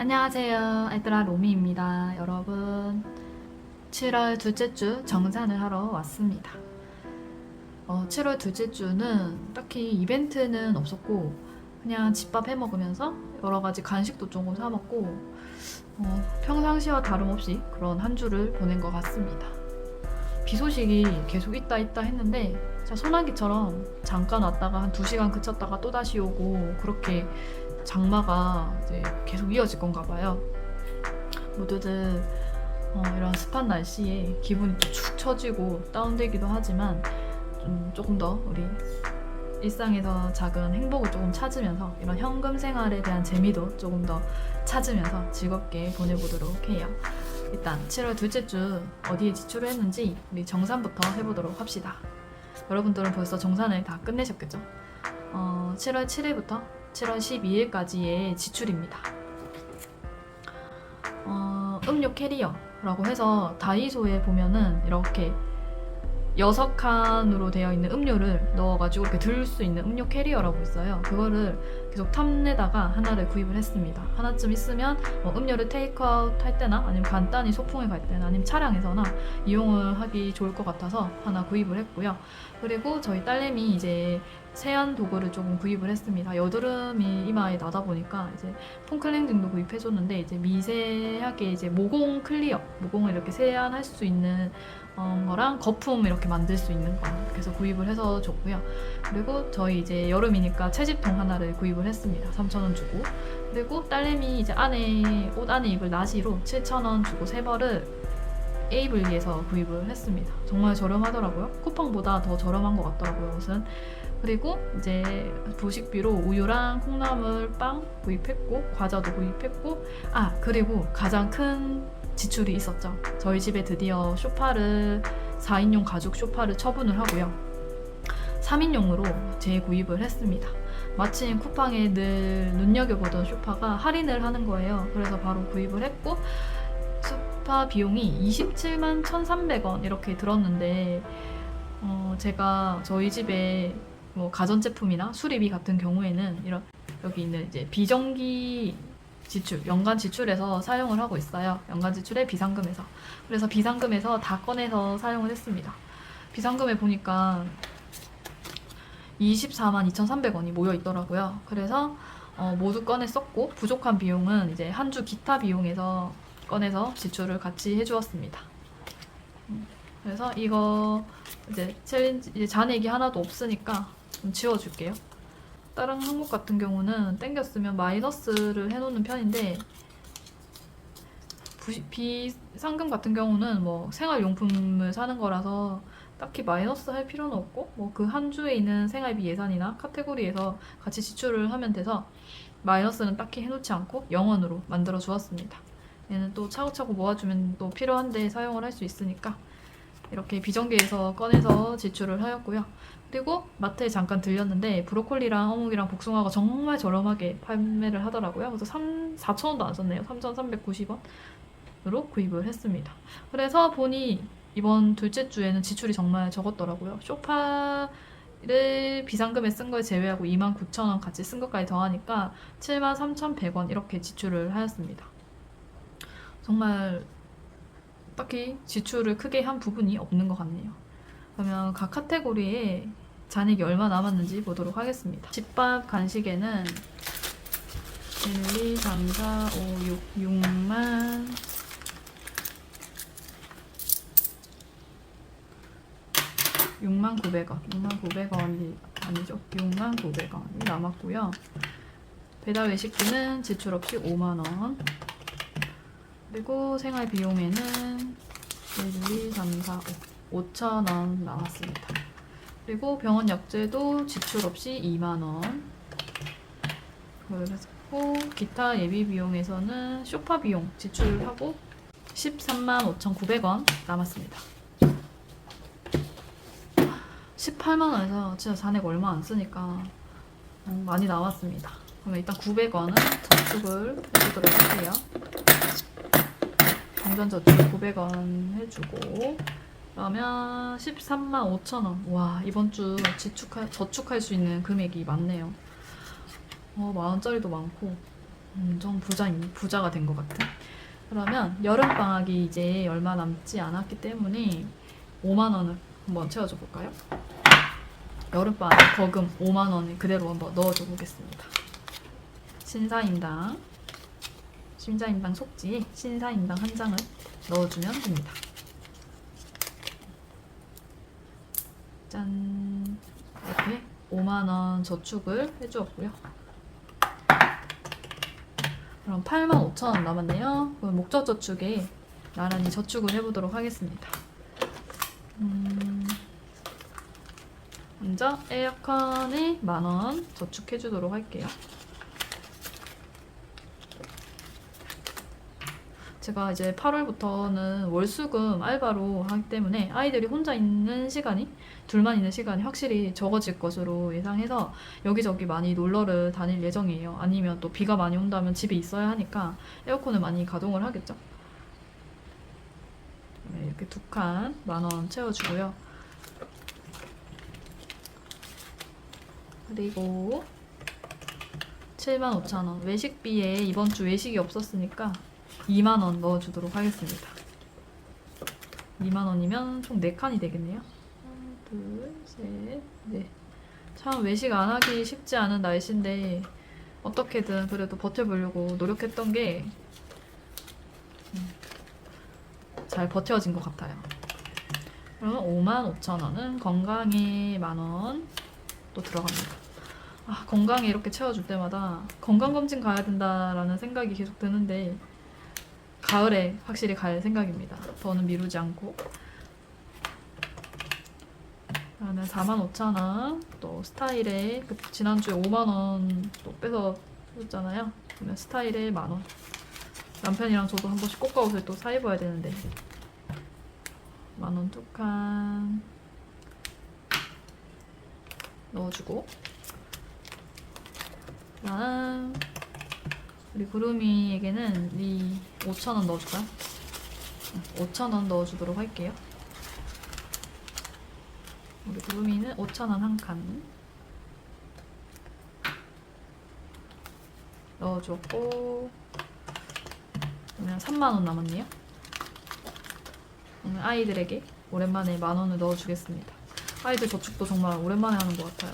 안녕하세요. 애들아 로미입니다. 여러분, 7월 둘째 주 정산을 하러 왔습니다. 7월 둘째 주는 딱히 이벤트는 없었고 그냥 집밥 해 먹으면서 여러 가지 간식도 조금 사 먹고 평상시와 다름없이 그런 한 주를 보낸 것 같습니다. 비 소식이 계속 있다 했는데 진짜 소나기처럼 잠깐 왔다가 한 2시간 그쳤다가 또 다시 오고 그렇게 장마가 이제 계속 이어질 건가 봐요. 모두들 이런 습한 날씨에 기분이 또 축 처지고 다운되기도 하지만 조금 더 우리 일상에서 작은 행복을 조금 찾으면서 이런 현금 생활에 대한 재미도 조금 더 찾으면서 즐겁게 보내보도록 해요. 일단 7월 둘째 주 어디에 지출을 했는지 우리 정산부터 해보도록 합시다. 여러분들은 벌써 정산을 다 끝내셨겠죠? 7월 7일부터 7월 12일까지의 지출입니다. 음료 캐리어라고 해서 다이소에 보면은 이렇게 6칸으로 되어 있는 음료를 넣어가지고 이렇게 들 수 있는 음료 캐리어라고 있어요. 그거를 계속 탐내다가 하나를 구입을 했습니다. 하나쯤 있으면 음료를 테이크아웃 할 때나 아니면 간단히 소풍에 갈 때나 아니면 차량에서나 이용을 하기 좋을 것 같아서 하나 구입을 했고요. 그리고 저희 딸내미 이제 세안 도구를 조금 구입을 했습니다. 여드름이 이마에 나다 보니까 이제 폼클렌징도 구입해줬는데 이제 미세하게 이제 모공 클리어, 모공을 이렇게 세안할 수 있는 거랑 거품 이렇게 만들 수 있는 거 그래서 구입을 해서 줬고요. 그리고 저희 이제 여름이니까 채집통 하나를 구입을 했습니다. 3,000원 주고. 그리고 딸내미 이제 옷 안에 입을 나시로 7,000원 주고 3벌을 에이블리에서 구입을 했습니다. 정말 저렴하더라고요. 쿠팡보다 더 저렴한 것 같더라고요, 옷은. 그리고 이제 부식비로 우유랑 콩나물 빵 구입했고 과자도 구입했고 그리고 가장 큰 지출이 있었죠. 저희 집에 드디어 소파를 4인용 가죽 소파를 처분을 하고요. 3인용으로 재구입을 했습니다. 마침 쿠팡에 늘 눈여겨보던 소파가 할인을 하는 거예요. 그래서 바로 구입을 했고 소파 비용이 27만 1,300원 이렇게 들었는데 제가 저희 집에 가전제품이나 수리비 같은 경우에는 여기 있는 이제 비정기 지출, 연간 지출에서 사용을 하고 있어요. 연간 지출에 비상금에서. 그래서 비상금에서 다 꺼내서 사용을 했습니다. 비상금에 보니까 24만 2,300원이 모여 있더라고요. 그래서 모두 꺼내 썼고 부족한 비용은 이제 한 주 기타 비용에서 꺼내서 지출을 같이 해주었습니다. 그래서 이거 이제 챌린지 이제 잔액이 하나도 없으니까 좀 지워줄게요. 다른 항목 같은 경우는 땡겼으면 마이너스를 해놓는 편인데 비상금 같은 경우는 생활용품을 사는 거라서 딱히 마이너스 할 필요는 없고 그 한 주에 있는 생활비 예산이나 카테고리에서 같이 지출을 하면 돼서 마이너스는 딱히 해놓지 않고 0원으로 만들어 주었습니다. 얘는 또 차곡차곡 모아주면 또 필요한데 사용을 할 수 있으니까 이렇게 비정기에서 꺼내서 지출을 하였고요. 그리고 마트에 잠깐 들렸는데 브로콜리랑 어묵이랑 복숭아가 정말 저렴하게 판매를 하더라고요. 그래서 4,000원도 안 썼네요. 3,390원으로 구입을 했습니다. 그래서 보니 이번 둘째 주에는 지출이 정말 적었더라고요. 쇼파를 비상금에 쓴 걸 제외하고 29,000원 같이 쓴 것까지 더하니까 73,100원 이렇게 지출을 하였습니다. 정말 딱히 지출을 크게 한 부분이 없는 것 같네요. 그러면 각 카테고리에 잔액이 얼마 남았는지 보도록 하겠습니다. 집밥 간식에는 1, 2, 3, 4, 5, 6, 6만 900원 6,900원이 아니죠. 6,900원이 남았고요. 배달 외식비는 지출 없이 5만원. 그리고 생활 비용에는 1, 2, 3, 4, 5,000원 남았습니다. 그리고 병원 약재도 지출 없이 2만원. 그리고 기타 예비 비용에서는 쇼파 비용 지출하고 13만 5,900원 남았습니다. 18만원에서 진짜 잔액 얼마 안 쓰니까 많이 남았습니다. 그러면 일단 900원은 저축을 해주도록 할게요. 당전 저축 900원 해주고 그러면 13만 5천원. 와, 이번 주 저축할 수 있는 금액이 많네요. 만원짜리도 많고 좀 부자가 된 것 같은. 그러면 여름방학이 이제 얼마 남지 않았기 때문에 5만원을 한번 채워줘 볼까요? 여름방학 거금 5만원을 그대로 한번 넣어줘 보겠습니다. 신사임당 속지에 신사임당 한 장을 넣어주면 됩니다. 짠! 이렇게 5만원 저축을 해주었고요. 그럼 85,000원 남았네요. 그럼 목적저축에 나란히 저축을 해보도록 하겠습니다. 먼저 에어컨에 만원 저축해주도록 할게요. 제가 이제 8월부터는 월수금 알바로 하기 때문에 아이들이 혼자 있는 시간이, 둘만 있는 시간이 확실히 적어질 것으로 예상해서 여기저기 많이 놀러를 다닐 예정이에요. 아니면 또 비가 많이 온다면 집에 있어야 하니까 에어컨을 많이 가동을 하겠죠. 네, 이렇게 2칸 만원 채워주고요. 그리고 75,000원 외식비에 이번 주 외식이 없었으니까 2만원 넣어주도록 하겠습니다. 2만원이면 총 4칸이 되겠네요. 하나, 둘, 셋, 넷. 참 외식 안 하기 쉽지 않은 날씨인데 어떻게든 그래도 버텨보려고 노력했던 게 잘 버텨진 것 같아요. 그러면 55,000원은 건강에 만원 또 들어갑니다. 건강에 이렇게 채워줄 때마다 건강검진 가야 된다라는 생각이 계속 드는데 가을에 확실히 갈 생각입니다. 더는 미루지 않고. 그러면 45,000원 또 스타일에 지난주에 5만원 또 빼서 줬잖아요. 그러면 스타일에 만원. 남편이랑 저도 한 번씩 꽃가 옷을 또 사 입어야 되는데 만원 2칸 넣어주고, 그다음 우리 구름이에게는 이 5,000원 넣어줄까요? 5,000원 넣어주도록 할게요. 우리 구름이는 5,000원 한 칸 넣어줬고, 그러면 3만원 남았네요. 오늘 아이들에게 오랜만에 만원을 넣어주겠습니다. 아이들 저축도 정말 오랜만에 하는 것 같아요.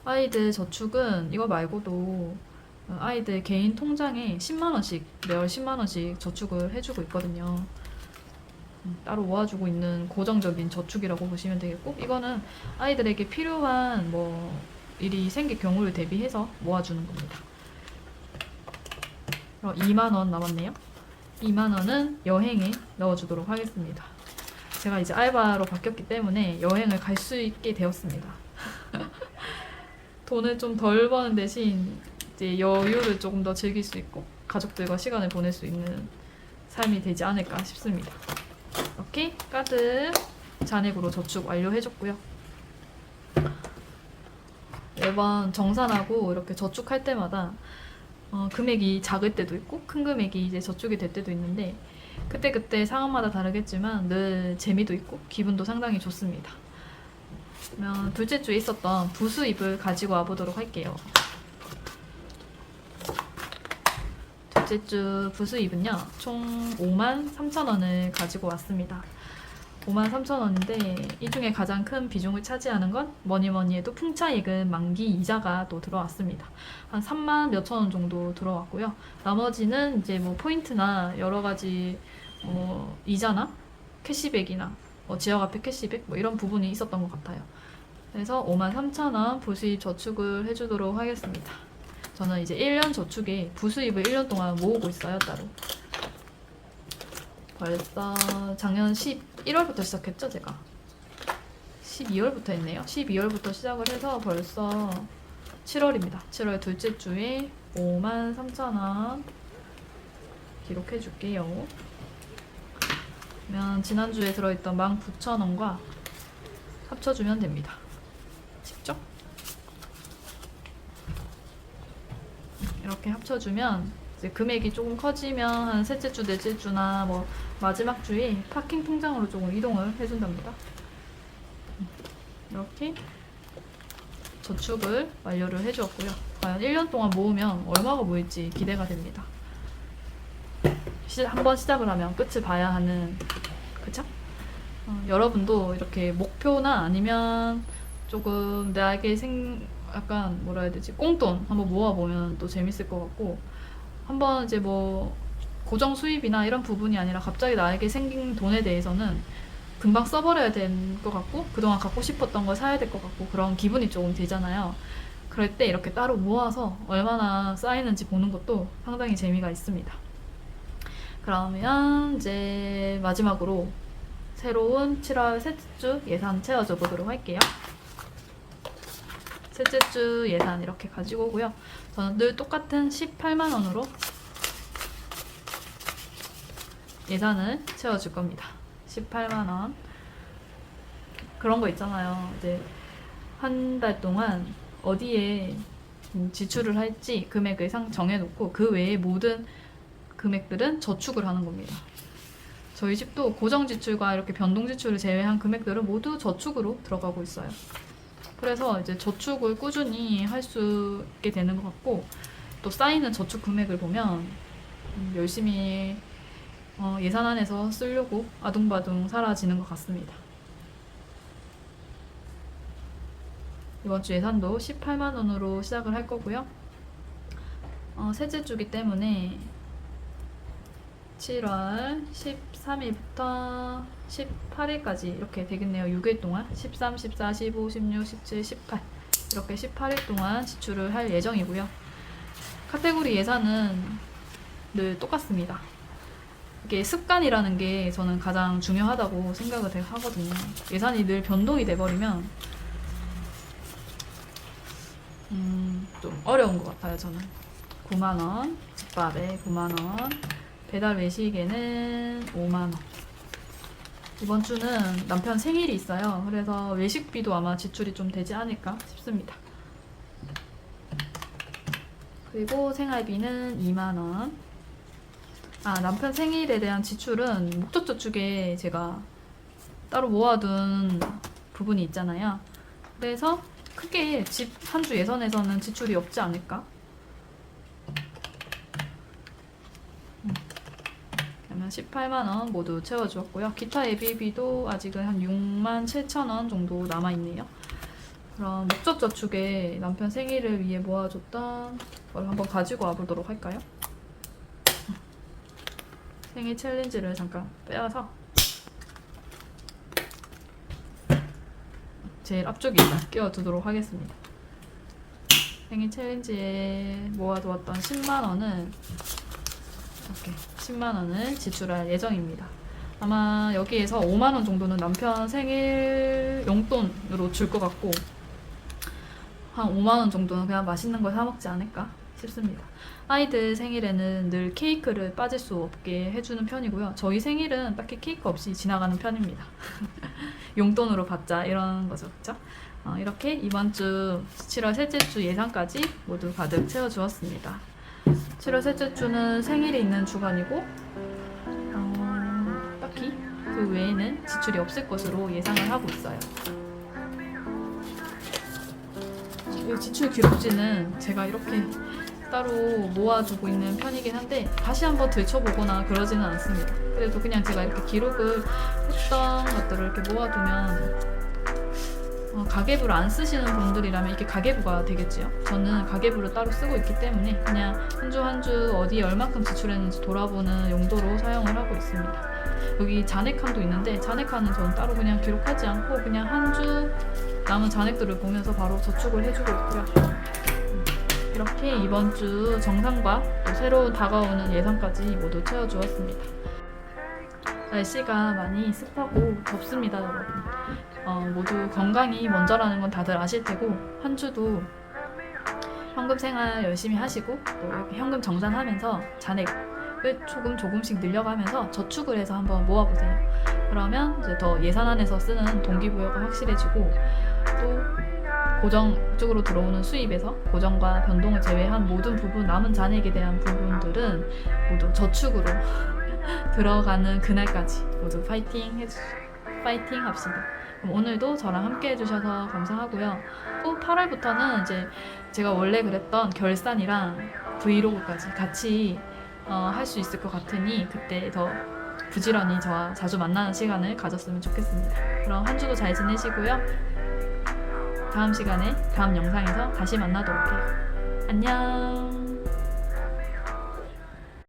아이들 저축은 이거 말고도 아이들 개인 통장에 10만원씩, 매월 10만원씩 저축을 해주고 있거든요. 따로 모아주고 있는 고정적인 저축이라고 보시면 되겠고, 이거는 아이들에게 필요한 일이 생길 경우를 대비해서 모아주는 겁니다. 그럼 2만원 남았네요. 2만원은 여행에 넣어주도록 하겠습니다. 제가 이제 알바로 바뀌었기 때문에 여행을 갈 수 있게 되었습니다. 돈을 좀 덜 버는 대신 이제 여유를 조금 더 즐길 수 있고 가족들과 시간을 보낼 수 있는 삶이 되지 않을까 싶습니다. 이렇게 가득 잔액으로 저축 완료해줬고요. 매번 정산하고 이렇게 저축할 때마다 금액이 작을 때도 있고 큰 금액이 이제 저축이 될 때도 있는데 그때그때 상황마다 다르겠지만 늘 재미도 있고 기분도 상당히 좋습니다. 그러면 둘째 주에 있었던 부수입을 가지고 와보도록 할게요. 둘째 주 부수입은요, 총 53,000원을 가지고 왔습니다. 53,000원인데 이 중에 가장 큰 비중을 차지하는 건 뭐니 해도 풍차익은 만기 이자가 또 들어왔습니다. 한 3만 몇천 원 정도 들어왔고요. 나머지는 이제 포인트나 여러 가지 이자나 캐시백이나 지역화폐 캐시백 이런 부분이 있었던 것 같아요. 그래서 53,000원 부수입 저축을 해주도록 하겠습니다. 저는 이제 1년 저축에 부수입을 1년 동안 모으고 있어요, 따로. 벌써 작년 11월부터 시작했죠, 제가. 12월부터 했네요. 12월부터 시작을 해서 벌써 7월입니다. 7월 둘째 주에 53,000원 기록해줄게요. 그러면 지난주에 들어있던 19,000원과 합쳐주면 됩니다. 쉽죠? 이렇게 합쳐주면 이제 금액이 조금 커지면 한 셋째 주, 넷째 주나 마지막 주에 파킹 통장으로 조금 이동을 해준답니다. 이렇게 저축을 완료를 해주었고요. 과연 1년 동안 모으면 얼마가 모일지 기대가 됩니다. 한번 시작을 하면 끝을 봐야 하는, 그쵸? 여러분도 이렇게 목표나 아니면 조금 나에게 약간 뭐라 해야 되지? 꽁돈 한번 모아보면 또 재밌을 것 같고, 한번 이제 뭐 고정 수입이나 이런 부분이 아니라 갑자기 나에게 생긴 돈에 대해서는 금방 써버려야 될 것 같고, 그동안 갖고 싶었던 걸 사야 될 것 같고, 그런 기분이 조금 들잖아요. 그럴 때 이렇게 따로 모아서 얼마나 쌓이는지 보는 것도 상당히 재미가 있습니다. 그러면 이제 마지막으로 새로운 7월 셋째 주 예산 채워줘 보도록 할게요. 셋째 주 예산 이렇게 가지고 오고요. 저는 늘 똑같은 18만원으로 예산을 채워줄 겁니다. 18만원. 그런 거 있잖아요. 이제 한 달 동안 어디에 지출을 할지 금액을 정해놓고 그 외에 모든 금액들은 저축을 하는 겁니다. 저희 집도 고정 지출과 이렇게 변동 지출을 제외한 금액들은 모두 저축으로 들어가고 있어요. 그래서 이제 저축을 꾸준히 할 수 있게 되는 것 같고, 또 쌓이는 저축 금액을 보면 열심히 예산 안에서 쓰려고 아둥바둥 사라지는 것 같습니다. 이번 주 예산도 18만원으로 시작을 할 거고요. 셋째 주기 때문에 7월 13일부터 18일까지 이렇게 되겠네요. 6일 동안 13, 14, 15, 16, 17, 18 이렇게 18일 동안 지출을 할 예정이고요. 카테고리 예산은 늘 똑같습니다. 이게 습관이라는 게 저는 가장 중요하다고 생각을 하거든요. 예산이 늘 변동이 돼버리면 좀 어려운 것 같아요. 저는 9만원, 집밥에 9만원, 배달 외식에는 5만원. 이번 주는 남편 생일이 있어요. 그래서 외식비도 아마 지출이 좀 되지 않을까 싶습니다. 그리고 생활비는 2만원. 남편 생일에 대한 지출은 목적저축에 제가 따로 모아둔 부분이 있잖아요. 그래서 크게 집 한 주 예산에서는 지출이 없지 않을까? 그러면 18만원 모두 채워주었고요. 기타 예비비도 아직은 한 67,000원 정도 남아있네요. 그럼 목적저축에 남편 생일을 위해 모아줬던 걸 한번 가지고 와보도록 할까요? 생일 챌린지를 잠깐 빼와서 제일 앞쪽에 끼워두도록 하겠습니다. 생일 챌린지에 모아두었던 10만원을 이렇게 10만원을 지출할 예정입니다. 아마 여기에서 5만원 정도는 남편 생일 용돈으로 줄 것 같고, 한 5만원 정도는 그냥 맛있는 걸 사먹지 않을까 싶습니다. 아이들 생일에는 늘 케이크를 빠질 수 없게 해주는 편이고요. 저희 생일은 딱히 케이크 없이 지나가는 편입니다. 용돈으로 받자 이런 거죠, 그쵸? 이렇게 이번 주 7월 셋째 주 예산까지 모두 가득 채워주었습니다. 7월 셋째 주는 생일이 있는 주간이고, 딱히 그 외에는 지출이 없을 것으로 예상을 하고 있어요. 이 지출 기록지는 제가 이렇게 따로 모아두고 있는 편이긴 한데 다시 한번 들춰보거나 그러지는 않습니다. 그래도 그냥 제가 이렇게 기록을 했던 것들을 이렇게 모아두면 가계부를 안 쓰시는 분들이라면 이게 가계부가 되겠지요. 저는 가계부를 따로 쓰고 있기 때문에 그냥 한 주 한 주 어디에 얼마큼 지출했는지 돌아보는 용도로 사용을 하고 있습니다. 여기 잔액칸도 있는데 잔액칸은 저는 따로 그냥 기록하지 않고 그냥 한 주 남은 잔액들을 보면서 바로 저축을 해주고 있고요. 이렇게 이번 주 정산과 또 새로 다가오는 예산까지 모두 채워주었습니다. 날씨가 많이 습하고 덥습니다, 여러분. 모두 건강이 먼저라는 건 다들 아실 테고, 한 주도 현금 생활 열심히 하시고 또 이렇게 현금 정산하면서 잔액을 조금씩 늘려가면서 저축을 해서 한번 모아보세요. 그러면 이제 더 예산 안에서 쓰는 동기부여가 확실해지고, 또 고정적으로 들어오는 수입에서 고정과 변동을 제외한 모든 부분, 남은 잔액에 대한 부분들은 모두 저축으로 들어가는 그날까지 모두 파이팅 해주세요. 파이팅 합시다. 그럼 오늘도 저랑 함께 해주셔서 감사하고요. 또 8월부터는 이제 제가 원래 그랬던 결산이랑 브이로그까지 같이 할 수 있을 것 같으니 그때 더 부지런히 저와 자주 만나는 시간을 가졌으면 좋겠습니다. 그럼 한 주도 잘 지내시고요. 다음 시간에 다음 영상에서 다시 만나도록 해요. 안녕.